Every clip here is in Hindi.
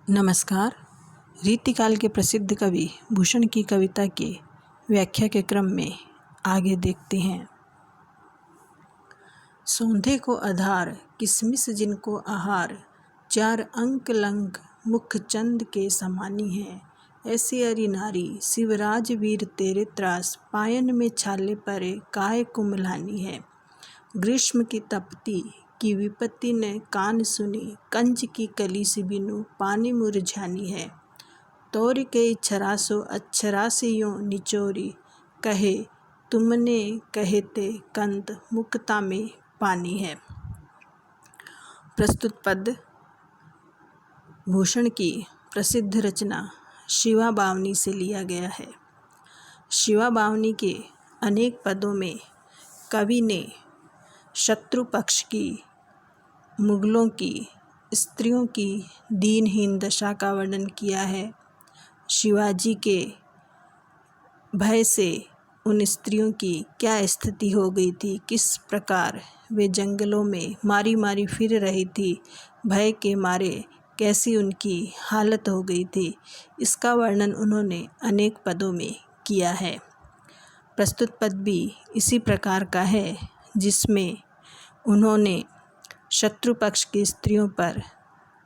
नमस्कार। रीतिकाल के प्रसिद्ध कवि भूषण की कविता की व्याख्या के क्रम में आगे देखते हैं। सौंधे को आधार किसमिस जिनको आहार, चार अंक लंक मुख चंद के समानी है। ऐसी अरि नारी शिवराज वीर तेरे त्रास, पायन में छाले परे काय कुम्हलानी है। ग्रीष्म की तपती की विपत्ति ने कान सुनी, कंज की कली से बिनु पानी मुरझानी है। तोर के छरासो अक्षरासियों निचोरी, कहे तुमने कहते कंत मुक्ता में पानी है। प्रस्तुत पद भूषण की प्रसिद्ध रचना शिवा बावनी से लिया गया है। शिवा बावनी के अनेक पदों में कवि ने शत्रु पक्ष की, मुगलों की, स्त्रियों की दीनहीन दशा का वर्णन किया है। शिवाजी के भय से उन स्त्रियों की क्या स्थिति हो गई थी, किस प्रकार वे जंगलों में मारी मारी फिर रही थी, भय के मारे कैसी उनकी हालत हो गई थी, इसका वर्णन उन्होंने अनेक पदों में किया है। प्रस्तुत पद भी इसी प्रकार का है, जिसमें उन्होंने शत्रु पक्ष की स्त्रियों पर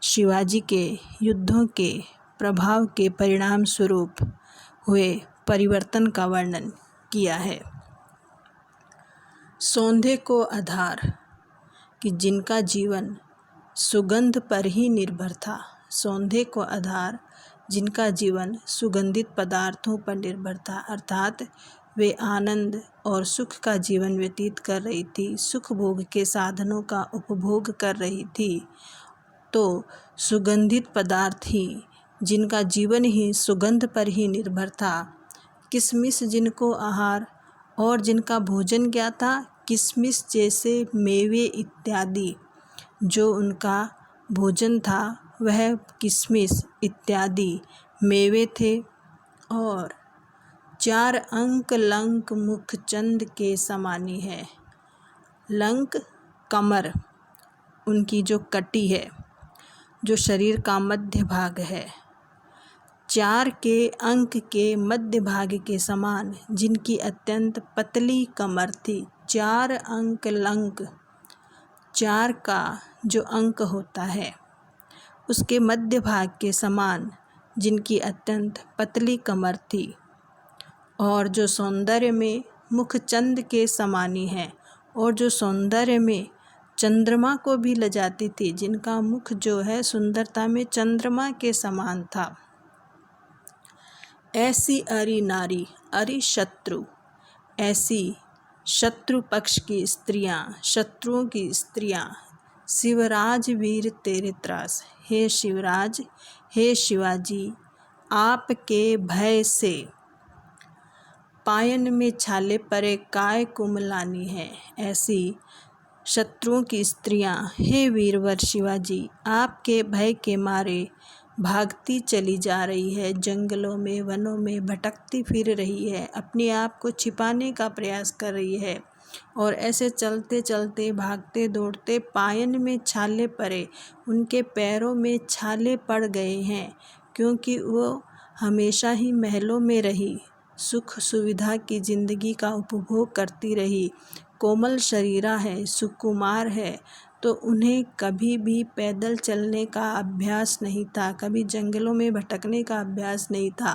शिवाजी के युद्धों के प्रभाव के परिणाम स्वरूप हुए परिवर्तन का वर्णन किया है। सौंधे को आधार कि जिनका जीवन सुगंध पर ही निर्भर था। सौंधे को आधार जिनका जीवन सुगंधित पदार्थों पर निर्भर था, अर्थात वे आनंद और सुख का जीवन व्यतीत कर रही थी, सुख भोग के साधनों का उपभोग कर रही थी। तो सुगंधित पदार्थ ही, जिनका जीवन ही सुगंध पर ही निर्भर था, किसमिस जिनको आहार, और जिनका भोजन क्या था, किसमिस जैसे मेवे इत्यादि। जो उनका भोजन था वह किसमिस इत्यादि मेवे थे। और चार अंक लंक मुख चंद के समानी है। लंक कमर, उनकी जो कटी है, जो शरीर का मध्य भाग है, चार के अंक के मध्य भाग के समान जिनकी अत्यंत पतली कमर थी। चार अंक लंक, चार का जो अंक होता है उसके मध्य भाग के समान जिनकी अत्यंत पतली कमर थी, और जो सौंदर्य में मुख चंद के समानी है, और जो सौंदर्य में चंद्रमा को भी लजाती थी, जिनका मुख जो है सुंदरता में चंद्रमा के समान था। ऐसी अरि नारी, अरि शत्रु, ऐसी शत्रु पक्ष की स्त्रियां, शत्रुओं की स्त्रियां, शिवराज वीर तेरे त्रास, हे शिवराज, हे शिवाजी, आपके भय से पायन में छाले परे काय कुम्हलानी है। ऐसी शत्रुओं की स्त्रियां, हे वीरवर शिवाजी, आपके भय के मारे भागती चली जा रही है, जंगलों में वनों में भटकती फिर रही है, अपने आप को छिपाने का प्रयास कर रही है। और ऐसे चलते चलते, भागते दौड़ते पायन में छाले पड़े, उनके पैरों में छाले पड़ गए हैं, क्योंकि वो हमेशा ही महलों में रही, सुख सुविधा की जिंदगी का उपभोग करती रही, कोमल शरीरा है, सुकुमार है, तो उन्हें कभी भी पैदल चलने का अभ्यास नहीं था, कभी जंगलों में भटकने का अभ्यास नहीं था।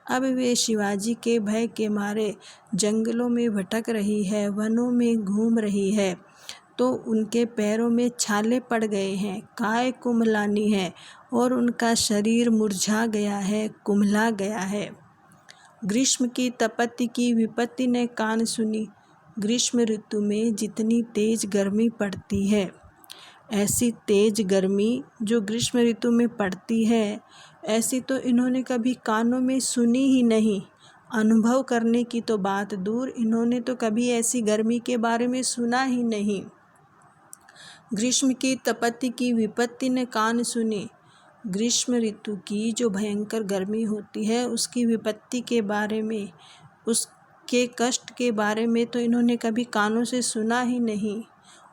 अब वे शिवाजी के भय के मारे जंगलों में भटक रही है, वनों में घूम रही है, तो उनके पैरों में छाले पड़ गए हैं, काय कुम्हलानी है, और उनका शरीर मुरझा गया है, कुम्हला गया है। ग्रीष्म की तपति की विपत्ति ने कान सुनी। ग्रीष्म ऋतु में जितनी तेज गर्मी पड़ती है, ऐसी तेज गर्मी जो ग्रीष्म ऋतु में पड़ती है, ऐसी तो इन्होंने कभी कानों में सुनी ही नहीं। अनुभव करने की तो बात दूर, इन्होंने तो कभी ऐसी गर्मी के बारे में सुना ही नहीं। ग्रीष्म की तपति की विपत्ति ने कान सुनी। ग्रीष्म ऋतु की जो भयंकर गर्मी होती है, उसकी विपत्ति के बारे में, उसके कष्ट के बारे में तो इन्होंने कभी कानों से सुना ही नहीं।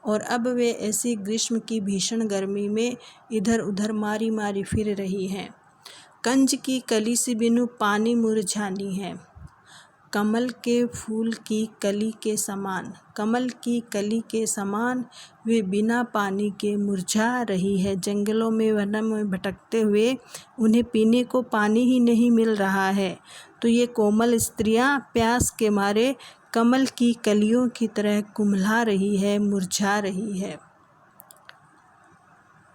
और अब वे ऐसी ग्रीष्म की भीषण गर्मी में इधर उधर मारी मारी फिर रही हैं। कंज की कली से बिनु पानी मुरझानी है, कमल के फूल की कली के समान, कमल की कली के समान वे बिना पानी के मुरझा रही है। जंगलों में वनों में भटकते हुए उन्हें पीने को पानी ही नहीं मिल रहा है, तो ये कोमल स्त्रियां प्यास के मारे कमल की कलियों की तरह कुम्हला रही है, मुरझा रही है।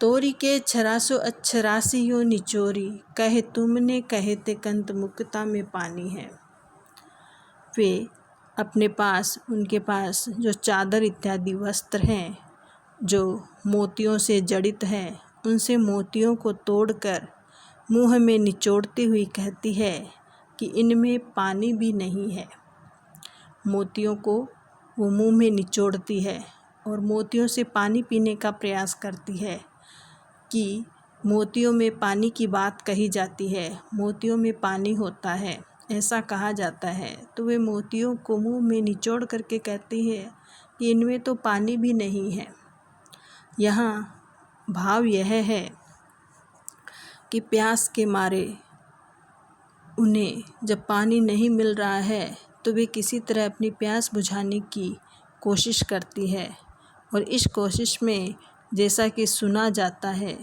तोरी के छरासो अक्षरासियों निचोरी, कहे तुमने कहते कंत मुक्ता में पानी है। वे अपने पास, उनके पास जो चादर इत्यादि वस्त्र हैं जो मोतियों से जड़ित हैं, उनसे मोतियों को तोड़कर मुँह में निचोड़ती हुई कहती है कि इनमें पानी भी नहीं है। मोतियों को वो मुँह में निचोड़ती है और मोतियों से पानी पीने का प्रयास करती है कि मोतियों में पानी की बात कही जाती है, मोतियों में पानी होता है, ऐसा कहा जाता है। तो वे मोतियों को मुंह में निचोड़ करके कहती है कि इनमें तो पानी भी नहीं है। यहाँ भाव यह है कि प्यास के मारे उन्हें जब पानी नहीं मिल रहा है तो वे किसी तरह अपनी प्यास बुझाने की कोशिश करती है। और इस कोशिश में जैसा कि सुना जाता है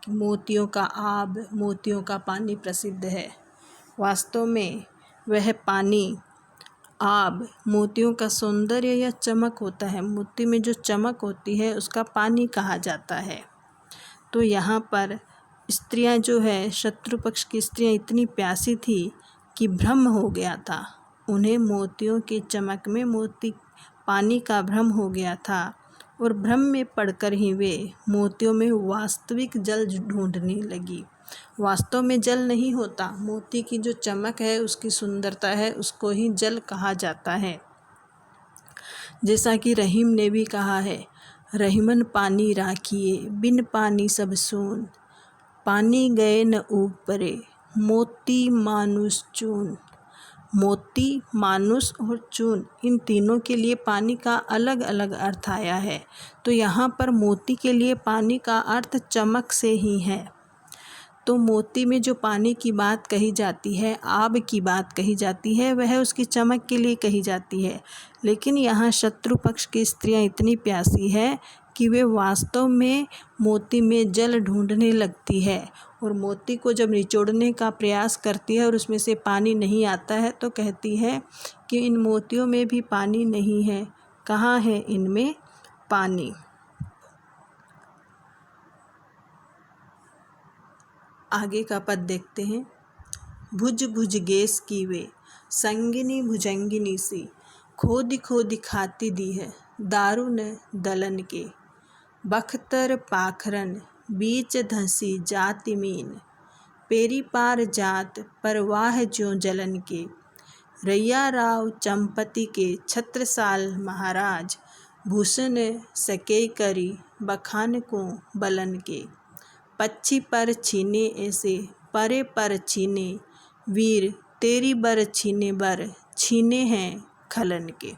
कि मोतियों का आब, मोतियों का पानी प्रसिद्ध है। वास्तव में वह पानी, आब, मोतियों का सौंदर्य या चमक होता है। मोती में जो चमक होती है उसका पानी कहा जाता है। तो यहाँ पर स्त्रियाँ जो है, शत्रु पक्ष की स्त्रियाँ इतनी प्यासी थी कि भ्रम हो गया था उन्हें, मोतियों की चमक में मोती पानी का भ्रम हो गया था। और भ्रम में पड़कर ही वे मोतियों में वास्तविक जल ढूंढने लगी। वास्तव में जल नहीं होता, मोती की जो चमक है, उसकी सुंदरता है, उसको ही जल कहा जाता है। जैसा कि रहीम ने भी कहा है, रहीमन पानी राखिए बिन पानी सब सून, पानी गए न ऊपरे मोती मानुष चून। मोती, मानुष और चून, इन तीनों के लिए पानी का अलग अलग अर्थ आया है। तो यहाँ पर मोती के लिए पानी का अर्थ चमक से ही है। तो मोती में जो पानी की बात कही जाती है, आब की बात कही जाती है, वह उसकी चमक के लिए कही जाती है। लेकिन यहाँ शत्रु पक्ष की स्त्रियाँ इतनी प्यासी है कि वे वास्तव में मोती में जल ढूंढने लगती है और मोती को जब निचोड़ने का प्रयास करती है और उसमें से पानी नहीं आता है तो कहती है कि इन मोतियों में भी पानी नहीं है, कहाँ है इनमें पानी। आगे का पद देखते हैं। भुज भुज गेस की वे संगिनी भुजंगिनी सी, खोदी खोदी खाती दी है दारुन दलन के, बख्तर पाखरन बीच धंसी जाति मीन, पेरी पार जात परवाह ज्यों जलन के, रैया राव चंपति के छत्रसाल महाराज, भूषण सके करी बखान को बलन के, पक्षी पर छीने ऐसे परे पर छीने, वीर तेरी बर छीने हैं खलन के।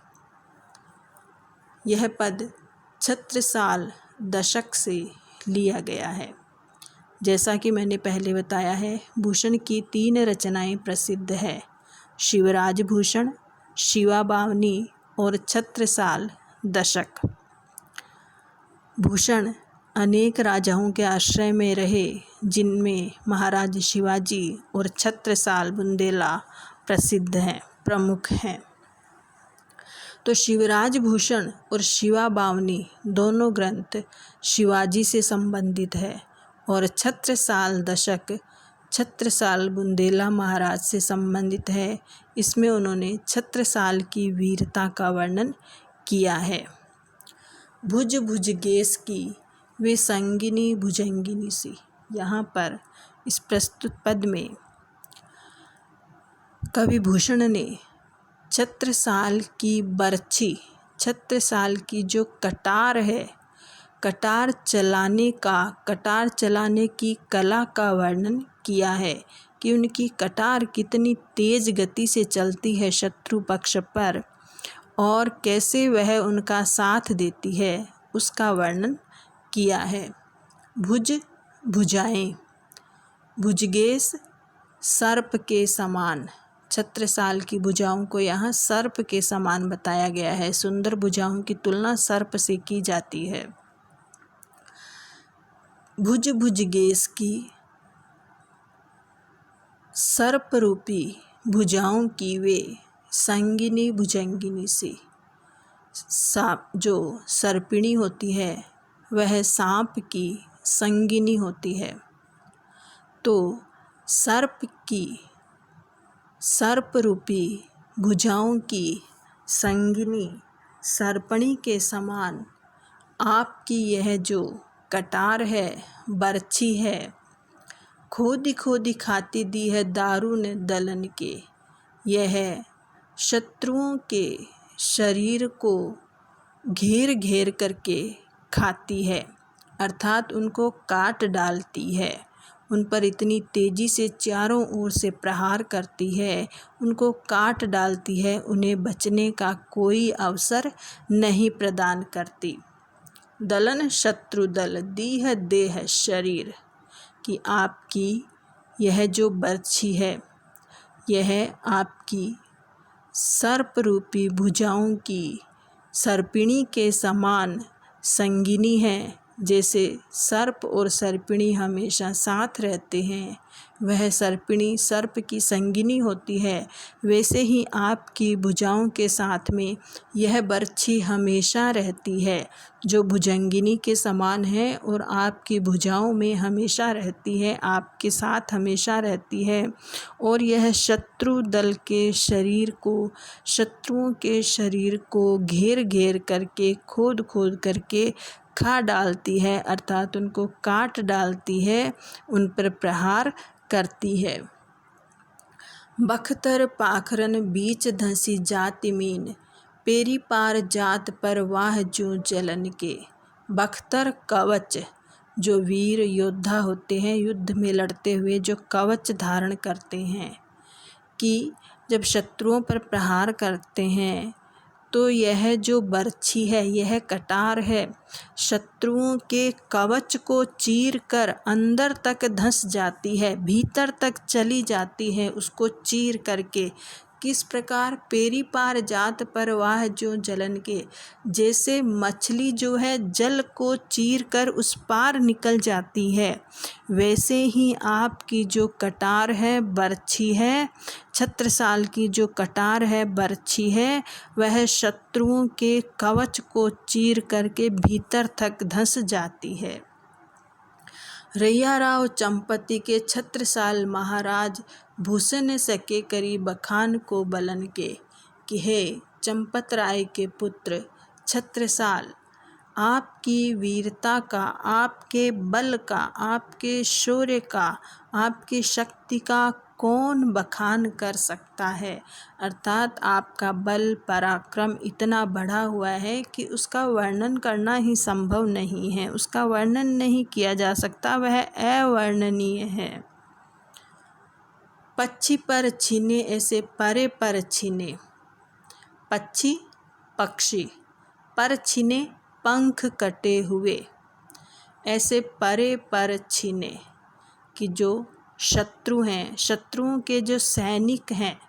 यह पद छत्रसाल दशक से लिया गया है। जैसा कि मैंने पहले बताया है, भूषण की 3 रचनाएं प्रसिद्ध है, शिवराज भूषण, शिवा बावनी और छत्रसाल दशक। भूषण अनेक राजाओं के आश्रय में रहे, जिनमें महाराज शिवाजी और छत्रसाल बुंदेला प्रसिद्ध हैं, प्रमुख हैं। तो शिवराज भूषण और शिवा बावनी दोनों ग्रंथ शिवाजी से संबंधित है और छत्रसाल दशक छत्रसाल बुंदेला महाराज से संबंधित है। इसमें उन्होंने छत्रसाल की वीरता का वर्णन किया है। भुज भुज गेस की वे संगिनी भुजंगिनी सी, यहाँ पर इस प्रस्तुत पद में कवि भूषण ने छत्रसाल की बरछी, छत्रसाल की जो कटार है, कटार चलाने की कला का वर्णन किया है कि उनकी कटार कितनी तेज गति से चलती है शत्रु पक्ष पर और कैसे वह उनका साथ देती है उसका वर्णन किया है। भुज भुजाएं, भुजगेश सर्प के समान, छत्रसाल की भुजाओं को यहाँ सर्प के समान बताया गया है। सुंदर भुजाओं की तुलना सर्प से की जाती है। भुज भुजगेश की सर्प रूपी भुजाओं की वे संगिनी भुजंगिनी से, सांप जो सर्पिणी होती है वह सांप की संगिनी होती है। तो सर्प की सर्प रूपी भुजाओं की संगिनी सर्पणी के समान आपकी यह जो कटार है, बरछी है, खोदी खोदी खाती दी है दारुण दलन के। यह शत्रुओं के शरीर को घेर घेर करके खाती है, अर्थात उनको काट डालती है। उन पर इतनी तेज़ी से चारों ओर से प्रहार करती है, उनको काट डालती है, उन्हें बचने का कोई अवसर नहीं प्रदान करती। दलन शत्रु दल दीह देह शरीर, कि आपकी यह जो बरछी है यह आपकी सर्प रूपी भुजाओं की सर्पिणी के समान संगिनी है। जैसे सर्प और सर्पिणी हमेशा साथ रहते हैं, वह सर्पिणी सर्प की संगिनी होती है, वैसे ही आपकी भुजाओं के साथ में यह बरछी हमेशा रहती है, जो भुजंगिनी के समान है और आपकी भुजाओं में हमेशा रहती है, आपके साथ हमेशा रहती है। और यह शत्रु दल के शरीर को, शत्रुओं के शरीर को घेर घेर करके, खोद खोद करके खा डालती है, अर्थात उनको काट डालती है, उन पर प्रहार करती है। बख्तर पाखरन बीच धंसी जाति मीन, पेरी पार जात पर वाह जो जलन के। बख्तर कवच, जो वीर योद्धा होते हैं, युद्ध में लड़ते हुए जो कवच धारण करते हैं, कि जब शत्रुओं पर प्रहार करते हैं तो यह जो बरछी है, यह कटार है, शत्रुओं के कवच को चीर कर अंदर तक धंस जाती है, भीतर तक चली जाती है, उसको चीर करके। किस प्रकार? पेरी पार जात पर वाह जो जलन के, जैसे मछली जो है जल को चीर कर उस पार निकल जाती है, वैसे ही आपकी जो कटार है, बरछी है, छत्रसाल की जो कटार है, बरछी है, वह शत्रुओं के कवच को चीर करके भीतर तक धंस जाती है। रैयाराव चंपति के छत्रसाल महाराज भूषण सके करी बखान को बलन के, कि हे चंपत राय के पुत्र छत्रसाल, आपकी वीरता का, आपके बल का, आपके शौर्य का, आपकी शक्ति का कौन बखान कर सकता है। अर्थात आपका बल पराक्रम इतना बढ़ा हुआ है कि उसका वर्णन करना ही संभव नहीं है, उसका वर्णन नहीं किया जा सकता, वह अवर्णनीय है। पक्षी पर छीने ऐसे परे पर छीने, पक्षी पक्षी, पर छीने पंख कटे हुए, ऐसे परे पर छीने, कि जो शत्रु हैं, शत्रुओं के जो सैनिक हैं,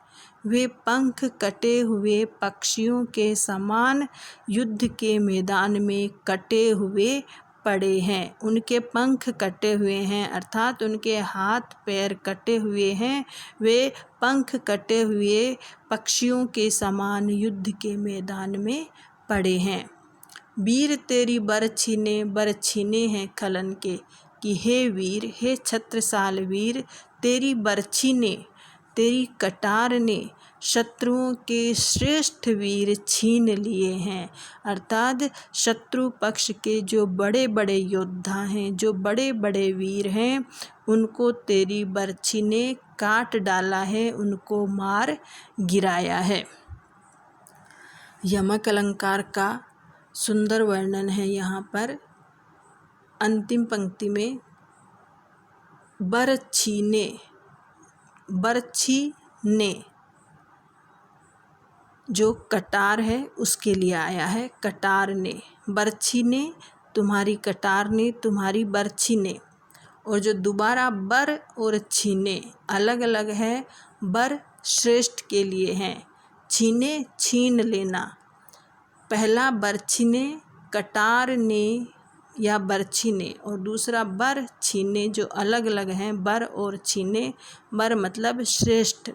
वे पंख कटे हुए पक्षियों के समान युद्ध के मैदान में कटे हुए पड़े हैं, उनके पंख कटे हुए हैं, अर्थात उनके हाथ पैर कटे हुए हैं, वे पंख कटे हुए पक्षियों के समान युद्ध के मैदान में पड़े हैं। वीर तेरी बरछीने हैं खलन के, कि हे वीर, हे छत्रसाल वीर, तेरी बरछी ने, तेरी कटार ने शत्रुओं के श्रेष्ठ वीर छीन लिए हैं। अर्थात शत्रु पक्ष के जो बड़े बड़े योद्धा हैं, जो बड़े बड़े वीर हैं, उनको तेरी बरछी ने काट डाला है, उनको मार गिराया है। यमक अलंकार का सुंदर वर्णन है यहाँ पर। अंतिम पंक्ति में बरछी ने, जो कटार है उसके लिए आया है, कटार ने, बरछी ने, तुम्हारी कटार ने, तुम्हारी बरछी ने। और जो दोबारा बर और छीने अलग अलग है, बर श्रेष्ठ के लिए हैं, छीने छीन लेना। पहला बरछी ने, कटार ने या बरछी ने, और दूसरा बर छीने, जो अलग अलग हैं, बर और छीने। बर मतलब श्रेष्ठ,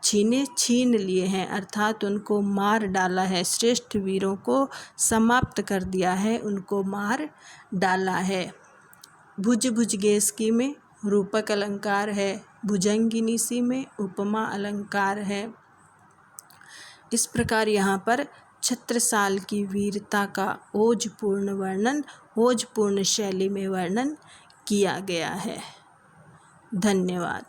छीने छीन लिए हैं, अर्थात उनको मार डाला है, श्रेष्ठ वीरों को समाप्त कर दिया है, उनको मार डाला है। भुज भुजगेसकी में रूपक अलंकार है, भुजंगिनी सी में उपमा अलंकार है। इस प्रकार यहाँ पर छत्रसाल की वीरता का ओजपूर्ण वर्णन, ओजपूर्ण शैली में वर्णन किया गया है। धन्यवाद।